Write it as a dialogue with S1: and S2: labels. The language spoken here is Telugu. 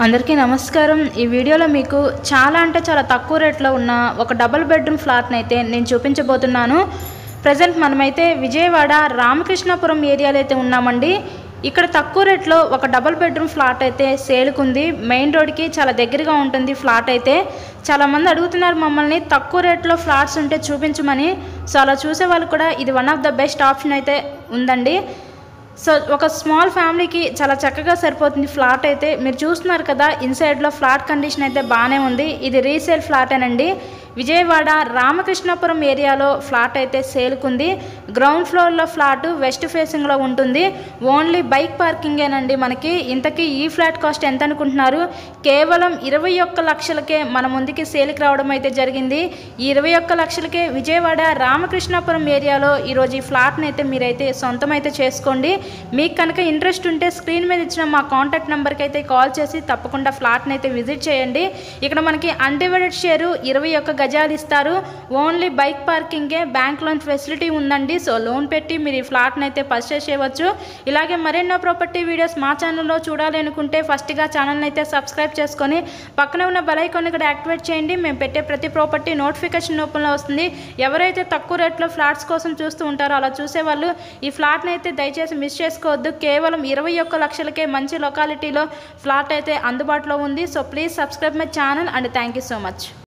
S1: అందరికీ నమస్కారం। ఈ వీడియోలో మీకు చాలా అంటే చాలా తక్కువ రేట్లో ఉన్న ఒక డబుల్ బెడ్రూమ్ ఫ్లాట్‌ని అయితే నేను చూపించబోతున్నాను। ప్రెజెంట్ మనమైతే విజయవాడ రామకృష్ణాపురం ఏరియాలో అయితే ఉన్నామండి। ఇక్కడ తక్కువ రేట్లో ఒక డబుల్ బెడ్రూమ్ ఫ్లాట్ అయితే సేల్‌కుంది। మెయిన్ రోడ్‌కి చాలా దగ్గరగా ఉంటుంది ఫ్లాట్ అయితే। చాలా మంది అడుగుతున్నారు మమ్మల్ని తక్కువ రేట్లో ఫ్లాట్స్ ఉంటే చూపించమని। సో అలా చూసే వాళ్ళు కూడా ఇది one of the best option అయితే ఉందండి। సో ఒక స్మాల్ ఫ్యామిలీకి చాలా చక్కగా సరిపోతుంది ఫ్లాట్ అయితే। మీరు చూస్తున్నారు కదా ఇన్సైడ్లో ఫ్లాట్ కండిషన్ అయితే బాగానే ఉంది। ఇది రీసేల్ ఫ్లాటేనండి। విజయవాడ రామకృష్ణాపురం ఏరియాలో ఫ్లాట్ అయితే సేల్కుంది। గ్రౌండ్ ఫ్లోర్లో ఫ్లాట్ వెస్ట్ ఫేసింగ్లో ఉంటుంది। ఓన్లీ బైక్ పార్కింగేనండి మనకి। ఇంతకీ ఈ ఫ్లాట్ కాస్ట్ ఎంత అనుకుంటున్నారు? కేవలం 21 లక్షలకే మన ముందుకి సేల్కి రావడం అయితే జరిగింది। ఈ 21 లక్షలకే విజయవాడ రామకృష్ణాపురం ఏరియాలో ఈరోజు ఈ ఫ్లాట్ని అయితే మీరైతే సొంతం అయితే చేసుకోండి। మీకు కనుక ఇంట్రెస్ట్ ఉంటే స్క్రీన్ మీద ఇచ్చిన మా కాంటాక్ట్ నెంబర్కి అయితే కాల్ చేసి తప్పకుండా ఫ్లాట్ని అయితే విజిట్ చేయండి। ఇక్కడ మనకి అన్డివైడెడ్ షేరు 21 గజాలు ఇస్తారు। ఓన్లీ బైక్ పార్కింగే, బ్యాంక్ లోన్ ఫెసిలిటీ ఉందండి। సో లోన్ పెట్టి మీరు ఈ ఫ్లాట్ని అయితే పర్చేస్ చేయవచ్చు। ఇలాగే మరెన్నో ప్రాపర్టీ వీడియోస్ మా ఛానల్లో చూడాలి అనుకుంటే ఫస్ట్గా ఛానల్ని అయితే సబ్స్క్రైబ్ చేసుకొని పక్కనే ఉన్న బెల్ ఐకాన్ని కూడా యాక్టివేట్ చేయండి। మేము పెట్టే ప్రతి ప్రాపర్టీ నోటిఫికేషన్ రూపంలో వస్తుంది। ఎవరైతే తక్కువ రేట్లో ఫ్లాట్స్ కోసం చూస్తూ ఉంటారో అలా చూసేవాళ్ళు ఈ ఫ్లాట్ని అయితే దయచేసి మిస్ చేసుకోవద్దు। కేవలం 21 లక్షలకే మంచి లొకాలిటీలో ఫ్లాట్ అయితే అందుబాటులో ఉంది। So please subscribe my channel and thank you so much.